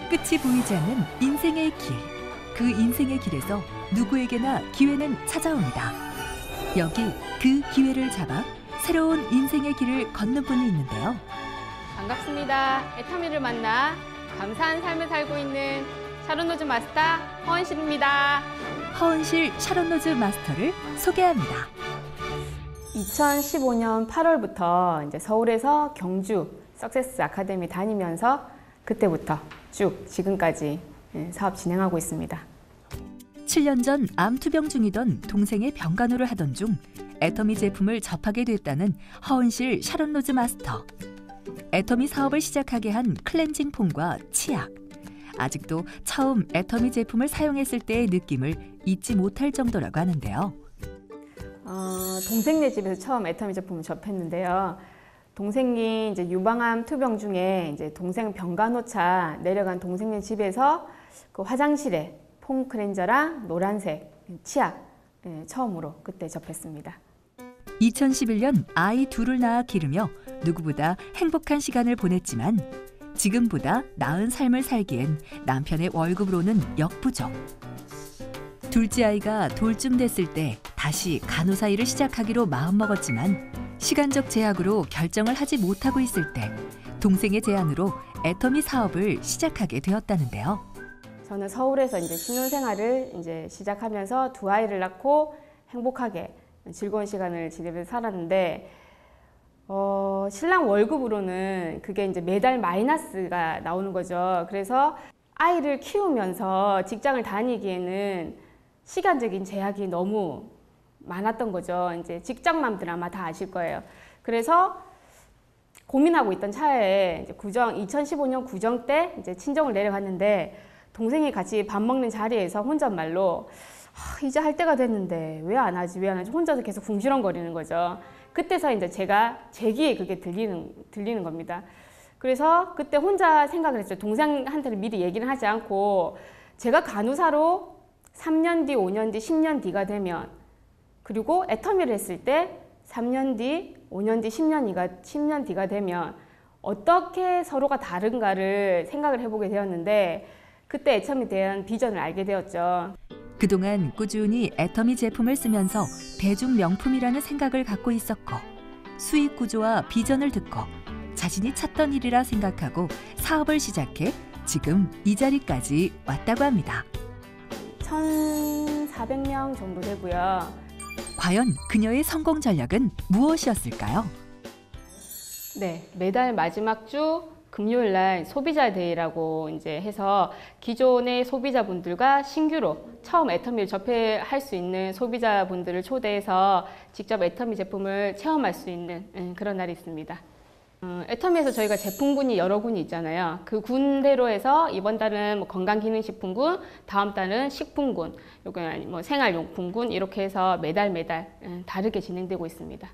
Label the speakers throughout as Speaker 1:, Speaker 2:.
Speaker 1: 끝이 보이지 않는 인생의 길. 그 인생의 길에서 누구에게나 기회는 찾아옵니다. 여기 그 기회를 잡아 새로운 인생의 길을 걷는 분이 있는데요.
Speaker 2: 반갑습니다. 애터미를 만나 감사한 삶을 살고 있는 샤론로즈 마스터 허은실입니다.
Speaker 1: 허은실 샤론로즈 마스터를 소개합니다.
Speaker 2: 2015년 8월부터 이제 서울에서 경주 석세스 아카데미 다니면서 그때부터 쭉 지금까지 사업 진행하고 있습니다.
Speaker 1: 7년 전 암투병 중이던 동생의 병간호를 하던 중 애터미 제품을 접하게 됐다는 허은실 샤론로즈 마스터. 애터미 사업을 시작하게 한 클렌징 폼과 치약. 아직도 처음 애터미 제품을 사용했을 때의 느낌을 잊지 못할 정도라고 하는데요.
Speaker 2: 동생네 집에서 처음 애터미 제품을 접했는데요. 동생이 이제 유방암 투병 중에 이제 동생 병간호차 내려간 동생네 집에서 그 화장실에 폼 클렌저랑 노란색 치약 처음으로 그때 접했습니다.
Speaker 1: 2011년 아이 둘을 낳아 기르며 누구보다 행복한 시간을 보냈지만 지금보다 나은 삶을 살기엔 남편의 월급으로는 역부족. 둘째 아이가 돌쯤 됐을 때 다시 간호사 일을 시작하기로 마음먹었지만 시간적 제약으로 결정을 하지 못하고 있을 때 동생의 제안으로 애터미 사업을 시작하게 되었다는데요.
Speaker 2: 저는 서울에서 이제 신혼생활을 이제 시작하면서 두 아이를 낳고 행복하게 즐거운 시간을 지내면서 살았는데 신랑 월급으로는 그게 이제 매달 마이너스가 나오는 거죠. 그래서 아이를 키우면서 직장을 다니기에는 시간적인 제약이 너무 많았던 거죠. 이제 직장맘들 아마 다 아실 거예요. 그래서 고민하고 있던 차에 이제 2015년 구정 때 이제 친정을 내려갔는데 동생이 같이 밥 먹는 자리에서 혼잣말로 이제 할 때가 됐는데 왜 안 하지 혼자서 계속 궁시렁거리는 거죠. 그때서 이제 제 귀에 그게 들리는 겁니다. 그래서 그때 혼자 생각을 했어요. 동생한테는 미리 얘기를 하지 않고 제가 간호사로 3년 뒤, 5년 뒤, 10년 뒤가 되면 그리고 애터미를 했을 때 3년 뒤, 5년 뒤, 10년 뒤가 되면 어떻게 서로가 다른가를 생각을 해보게 되었는데 그때 애터미에 대한 비전을 알게 되었죠.
Speaker 1: 그동안 꾸준히 애터미 제품을 쓰면서 대중 명품이라는 생각을 갖고 있었고 수익 구조와 비전을 듣고 자신이 찾던 일이라 생각하고 사업을 시작해 지금 이 자리까지 왔다고 합니다.
Speaker 2: 1,400명 정도 되고요.
Speaker 1: 과연 그녀의 성공 전략은 무엇이었을까요?
Speaker 2: 네, 매달 마지막 주 금요일 날 소비자 데이라고 이제 해서 기존의 소비자분들과 신규로 처음 애터미를 접할 수 있는 소비자분들을 초대해서 직접 애터미 제품을 체험할 수 있는 그런 날이 있습니다. 애터미에서 저희가 제품군이 여러 군이 있잖아요. 그 군대로 해서 이번 달은 건강기능식품군, 다음 달은 식품군, 요건 생활용품군 이렇게 해서 매달 다르게 진행되고 있습니다.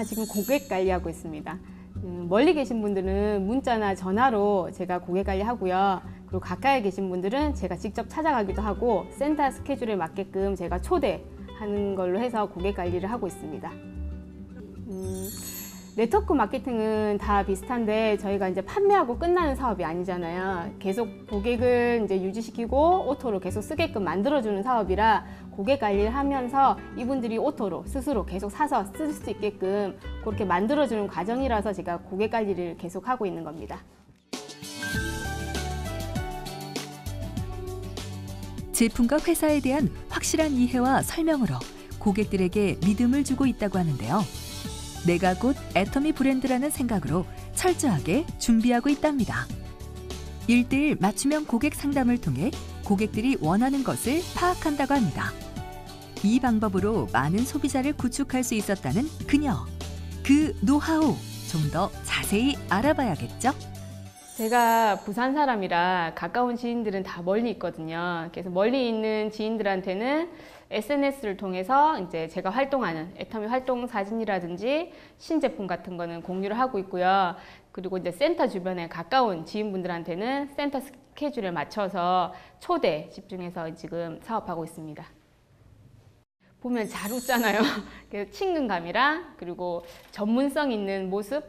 Speaker 2: 지금 고객 관리하고 있습니다. 멀리 계신 분들은 문자나 전화로 제가 고객 관리하고요. 그리고 가까이 계신 분들은 제가 직접 찾아가기도 하고 센터 스케줄에 맞게끔 제가 초대하는 걸로 해서 고객 관리를 하고 있습니다. 네트워크 마케팅은 다 비슷한데 저희가 이제 판매하고 끝나는 사업이 아니잖아요. 계속 고객을 이제 유지시키고 오토로 계속 쓰게끔 만들어주는 사업이라 고객 관리를 하면서 이분들이 오토로 스스로 계속 사서 쓸 수 있게끔 그렇게 만들어주는 과정이라서 제가 고객 관리를 계속 하고 있는 겁니다.
Speaker 1: 제품과 회사에 대한 확실한 이해와 설명으로 고객들에게 믿음을 주고 있다고 하는데요. 내가 곧 애터미 브랜드라는 생각으로 철저하게 준비하고 있답니다. 1:1 맞춤형 고객 상담을 통해 고객들이 원하는 것을 파악한다고 합니다. 이 방법으로 많은 소비자를 구축할 수 있었다는 그녀. 그 노하우 좀 더 자세히 알아봐야겠죠?
Speaker 2: 제가 부산 사람이라 가까운 지인들은 다 멀리 있거든요. 그래서 멀리 있는 지인들한테는 SNS를 통해서 이제 제가 활동하는 애터미 활동 사진이라든지 신제품 같은 거는 공유를 하고 있고요. 그리고 이제 센터 주변에 가까운 지인분들한테는 센터 스케줄에 맞춰서 초대 집중해서 지금 사업하고 있습니다. 보면 잘 웃잖아요. 그래서 친근감이랑 그리고 전문성 있는 모습,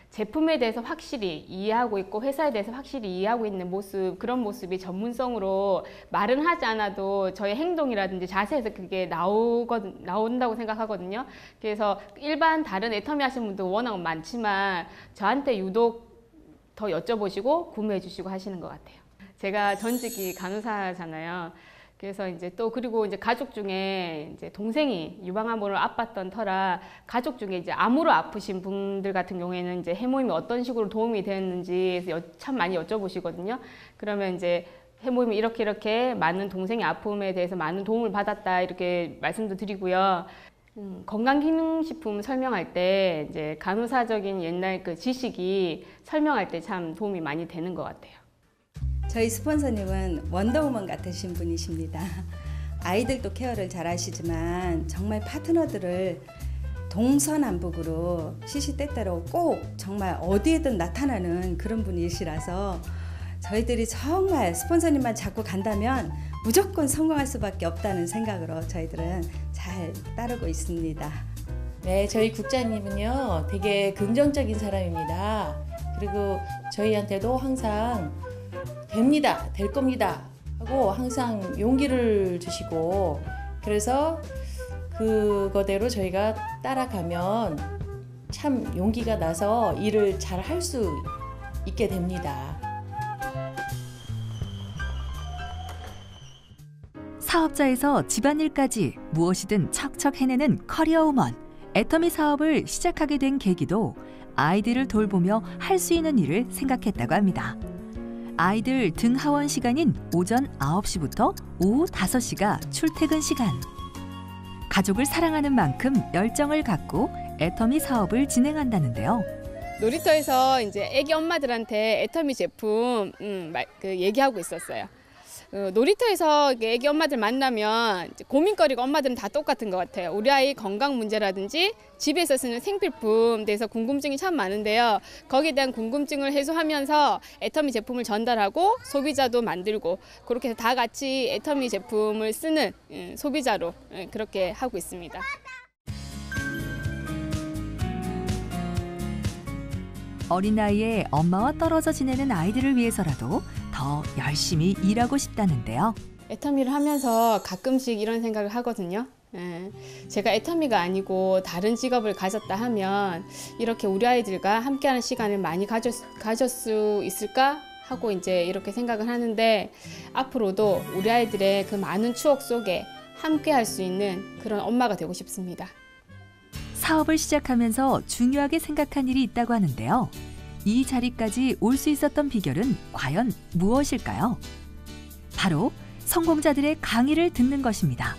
Speaker 2: 제품에 대해서 확실히 이해하고 있고 회사에 대해서 확실히 이해하고 있는 모습, 그런 모습이 전문성으로 말은 하지 않아도 저의 행동이라든지 자세에서 그게 나온다고 생각하거든요. 그래서 일반 다른 애터미 하시는 분도 워낙 많지만 저한테 유독 더 여쭤보시고 구매해 주시고 하시는 것 같아요. 제가 전직이 간호사잖아요. 그래서 이제 또 그리고 이제 가족 중에 이제 동생이 유방암으로 아팠던 터라 가족 중에 이제 암으로 아프신 분들 같은 경우에는 이제 해모임이 어떤 식으로 도움이 되었는지 참 많이 여쭤보시거든요. 그러면 이제 해모임이 이렇게 많은 동생의 아픔에 대해서 많은 도움을 받았다 이렇게 말씀도 드리고요. 건강기능식품 설명할 때 이제 간호사적인 옛날 그 지식이 설명할 때 참 도움이 많이 되는 것 같아요.
Speaker 3: 저희 스폰서님은 원더우먼 같으신 분이십니다. 아이들도 케어를 잘 하시지만 정말 파트너들을 동서남북으로 시시때때로 꼭 정말 어디에든 나타나는 그런 분이시라서 저희들이 정말 스폰서님만 잡고 간다면 무조건 성공할 수밖에 없다는 생각으로 저희들은 잘 따르고 있습니다.
Speaker 4: 네, 저희 국장님은요 되게 긍정적인 사람입니다. 그리고 저희한테도 항상 됩니다, 될 겁니다 하고 항상 용기를 주시고, 그래서 그거대로 저희가 따라가면 참 용기가 나서 일을 잘 할 수 있게 됩니다.
Speaker 1: 사업자에서 집안일까지 무엇이든 척척 해내는 커리어우먼. 애터미 사업을 시작하게 된 계기도 아이들을 돌보며 할 수 있는 일을 생각했다고 합니다. 아이들 등하원 시간인 오전 9시부터 오후 5시가 출퇴근 시간. 가족을 사랑하는 만큼 열정을 갖고 애터미 사업을 진행한다는데요.
Speaker 2: 놀이터에서 이제 애기 엄마들한테 애터미 제품 얘기하고 있었어요. 놀이터에서 애기 엄마들 만나면 고민거리가 엄마들은 다 똑같은 것 같아요. 우리 아이 건강 문제라든지 집에서 쓰는 생필품 대해서 궁금증이 참 많은데요. 거기에 대한 궁금증을 해소하면서 애터미 제품을 전달하고 소비자도 만들고 그렇게 해서 다 같이 애터미 제품을 쓰는 소비자로 그렇게 하고 있습니다.
Speaker 1: 어린 나이에 엄마와 떨어져 지내는 아이들을 위해서라도 더 열심히 일하고 싶다는데요.
Speaker 2: 애터미를 하면서 가끔씩 이런 생각을 하거든요. 제가 애터미가 아니고 다른 직업을 가졌다 하면 이렇게 우리 아이들과 함께하는 시간을 많이 가질 수 있을까 하고 이제 이렇게 생각을 하는데, 앞으로도 우리 아이들의 그 많은 추억 속에 함께할 수 있는 그런 엄마가 되고 싶습니다.
Speaker 1: 사업을 시작하면서 중요하게 생각한 일이 있다고 하는데요. 이 자리까지 올 수 있었던 비결은 과연 무엇일까요? 바로 성공자들의 강의를 듣는 것입니다.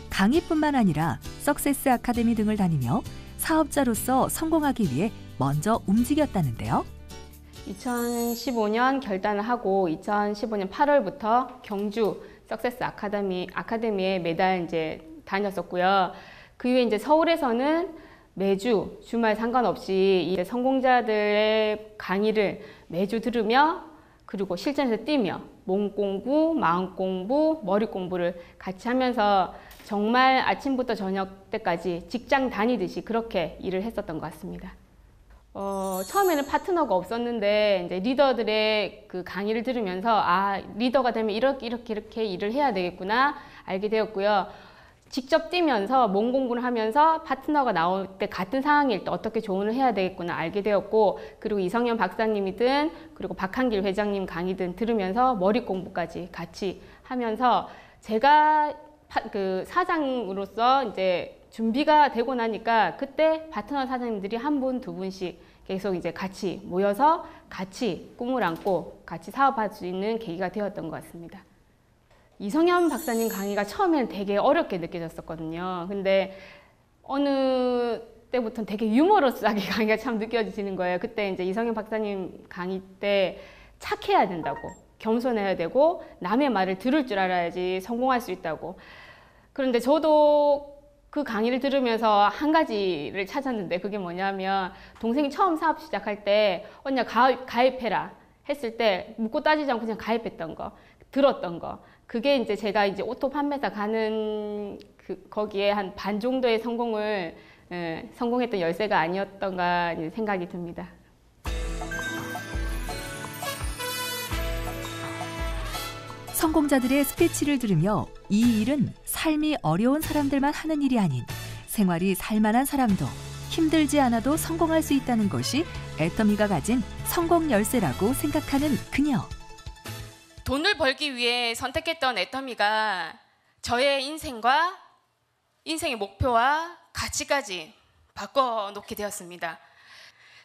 Speaker 1: 강의뿐만 아니라 석세스 아카데미 등을 다니며 사업자로서 성공하기 위해 먼저 움직였다는데요.
Speaker 2: 2015년 결단을 하고 2015년 8월부터 경주 석세스 아카데미에 매달 이제 다녔었고요. 그 이후에 이제 서울에서는 매주 주말 상관없이 이제 성공자들의 강의를 매주 들으며 그리고 실전에서 뛰며 몸 공부, 마음 공부, 머리 공부를 같이 하면서 정말 아침부터 저녁 때까지 직장 다니듯이 그렇게 일을 했었던 것 같습니다. 처음에는 파트너가 없었는데 이제 리더들의 그 강의를 들으면서 리더가 되면 이렇게 일을 해야 되겠구나 알게 되었고요. 직접 뛰면서 몸 공부를 하면서 파트너가 나올 때 같은 상황일 때 어떻게 조언을 해야 되겠구나 알게 되었고, 그리고 이성현 박사님이든 그리고 박한길 회장님 강의든 들으면서 머리 공부까지 같이 하면서 제가 그 사장으로서 이제 준비가 되고 나니까 그때 파트너 사장님들이 한 분, 두 분씩 계속 이제 같이 모여서 같이 꿈을 안고 같이 사업할 수 있는 계기가 되었던 것 같습니다. 이성현 박사님 강의가 처음에는 되게 어렵게 느껴졌었거든요. 근데 어느 때부터는 되게 유머러스하게 강의가 참 느껴지는 거예요. 그때 이제 이성현 박사님 강의 때 착해야 된다고, 겸손해야 되고 남의 말을 들을 줄 알아야지 성공할 수 있다고. 그런데 저도 그 강의를 들으면서 한 가지를 찾았는데 그게 뭐냐면, 동생이 처음 사업 시작할 때 언니야 가입해라 했을 때 묻고 따지지 않고 그냥 가입했던 거, 들었던 거. 그게 이제 제가 이제 오토 판매사 가는 거기에 한 반 정도의 성공했던 열쇠가 아니었던가 생각이 듭니다.
Speaker 1: 성공자들의 스피치를 들으며 이 일은 삶이 어려운 사람들만 하는 일이 아닌 생활이 살만한 사람도 힘들지 않아도 성공할 수 있다는 것이 애터미가 가진 성공 열쇠라고 생각하는 그녀.
Speaker 2: 돈을 벌기 위해 선택했던 애터미가 저의 인생의 목표와 가치까지 바꿔놓게 되었습니다.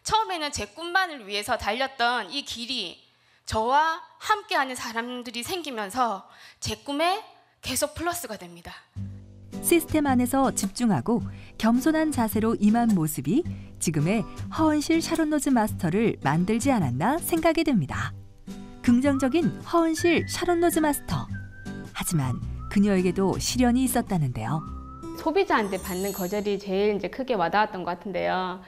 Speaker 2: 처음에는 제 꿈만을 위해서 달렸던 이 길이 저와 함께하는 사람들이 생기면서 제 꿈에 계속 플러스가 됩니다.
Speaker 1: 시스템 안에서 집중하고 겸손한 자세로 임한 모습이 지금의 허은실 샤론 로즈 마스터를 만들지 않았나 생각이 듭니다. 긍정적인 허은실 샤론 로즈 마스터. 하지만 그녀에게도 시련이 있었다는데요.
Speaker 2: 소비자한테 받는 거절이 제일 크게 와닿았던 것 같은데요.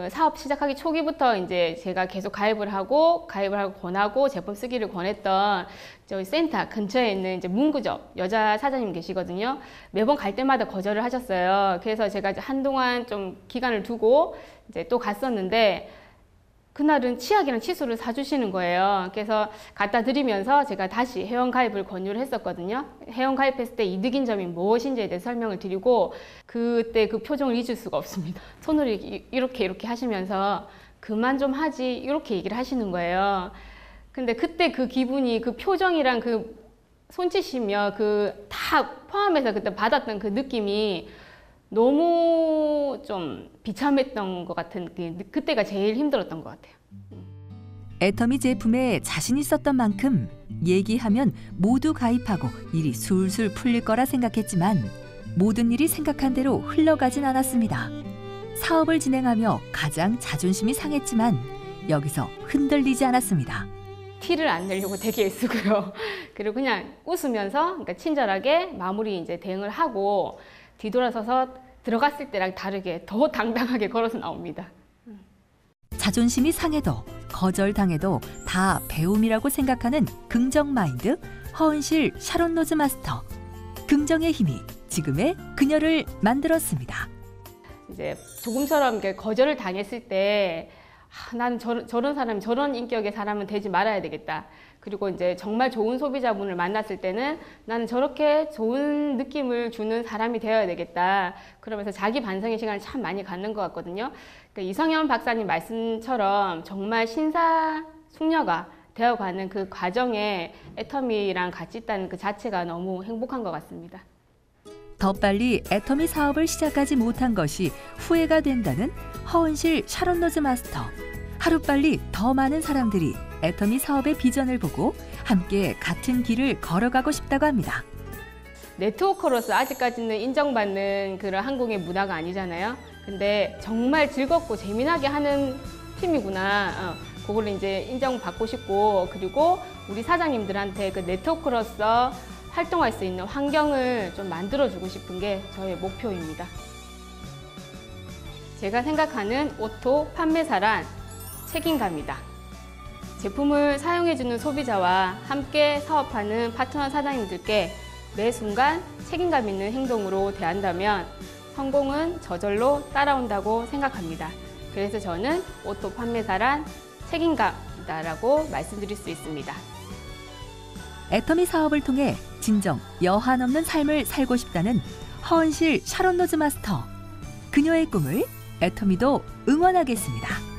Speaker 2: 사업 시작하기 초기부터 제가 계속 가입을 하고 권하고 제품 쓰기를 권했던 저희 센터 근처에 있는 문구점 여자 사장님 계시거든요. 매번 갈 때마다 거절을 하셨어요. 그래서 제가 한동안 좀 기간을 두고 또 갔었는데 그날은 치약이랑 칫솔을 사주시는 거예요. 그래서 갖다 드리면서 제가 다시 회원가입을 권유를 했었거든요. 회원가입했을 때 이득인 점이 무엇인지에 대해 설명을 드리고 그때 그 표정을 잊을 수가 없습니다. 손으로 이렇게 하시면서 그만 좀 하지 이렇게 얘기를 하시는 거예요. 근데 그때 그 기분이 그 표정이랑 그 손짓이며 그 다 포함해서 그때 받았던 그 느낌이 너무 좀 비참했던 것 같은 그때가 제일 힘들었던 것 같아요.
Speaker 1: 애터미 제품에 자신 있었던 만큼 얘기하면 모두 가입하고 일이 술술 풀릴 거라 생각했지만 모든 일이 생각한 대로 흘러가진 않았습니다. 사업을 진행하며 가장 자존심이 상했지만 여기서 흔들리지 않았습니다.
Speaker 2: 티를 안 내려고 되게 애쓰고요. 그리고 그냥 웃으면서 그러니까 친절하게 마무리 대응을 하고 뒤돌아서서 들어갔을 때랑 다르게 더 당당하게 걸어서 나옵니다.
Speaker 1: 자존심이 상해도 거절당해도 다 배움이라고 생각하는 긍정 마인드 허은실 샤론 로즈 마스터. 긍정의 힘이 지금의 그녀를 만들었습니다.
Speaker 2: 조금처럼 거절을 당했을 때 나는 저런 사람, 저런 인격의 사람은 되지 말아야 되겠다. 그리고 정말 좋은 소비자분을 만났을 때는 나는 저렇게 좋은 느낌을 주는 사람이 되어야 되겠다. 그러면서 자기 반성의 시간을 참 많이 갖는 것 같거든요. 그러니까 이성현 박사님 말씀처럼 정말 신사숙녀가 되어가는 그 과정에 애터미랑 같이 있다는 그 자체가 너무 행복한 것 같습니다.
Speaker 1: 더 빨리 애터미 사업을 시작하지 못한 것이 후회가 된다는 허은실 샤론 로즈 마스터. 하루빨리 더 많은 사람들이 애터미 사업의 비전을 보고 함께 같은 길을 걸어가고 싶다고 합니다.
Speaker 2: 네트워커로서 아직까지는 인정받는 그런 한국의 문화가 아니잖아요. 근데 정말 즐겁고 재미나게 하는 팀이구나. 그걸 인정받고 싶고, 그리고 우리 사장님들한테 그 네트워커로서 활동할 수 있는 환경을 좀 만들어주고 싶은 게 저의 목표입니다. 제가 생각하는 오토 판매사란 책임감이다. 제품을 사용해주는 소비자와 함께 사업하는 파트너 사장님들께 매 순간 책임감 있는 행동으로 대한다면 성공은 저절로 따라온다고 생각합니다. 그래서 저는 오토 판매사란 책임감이다라고 말씀드릴 수 있습니다.
Speaker 1: 애터미 사업을 통해 진정 여한 없는 삶을 살고 싶다는 허은실 샤론 로즈 마스터. 그녀의 꿈을 애터미도 응원하겠습니다.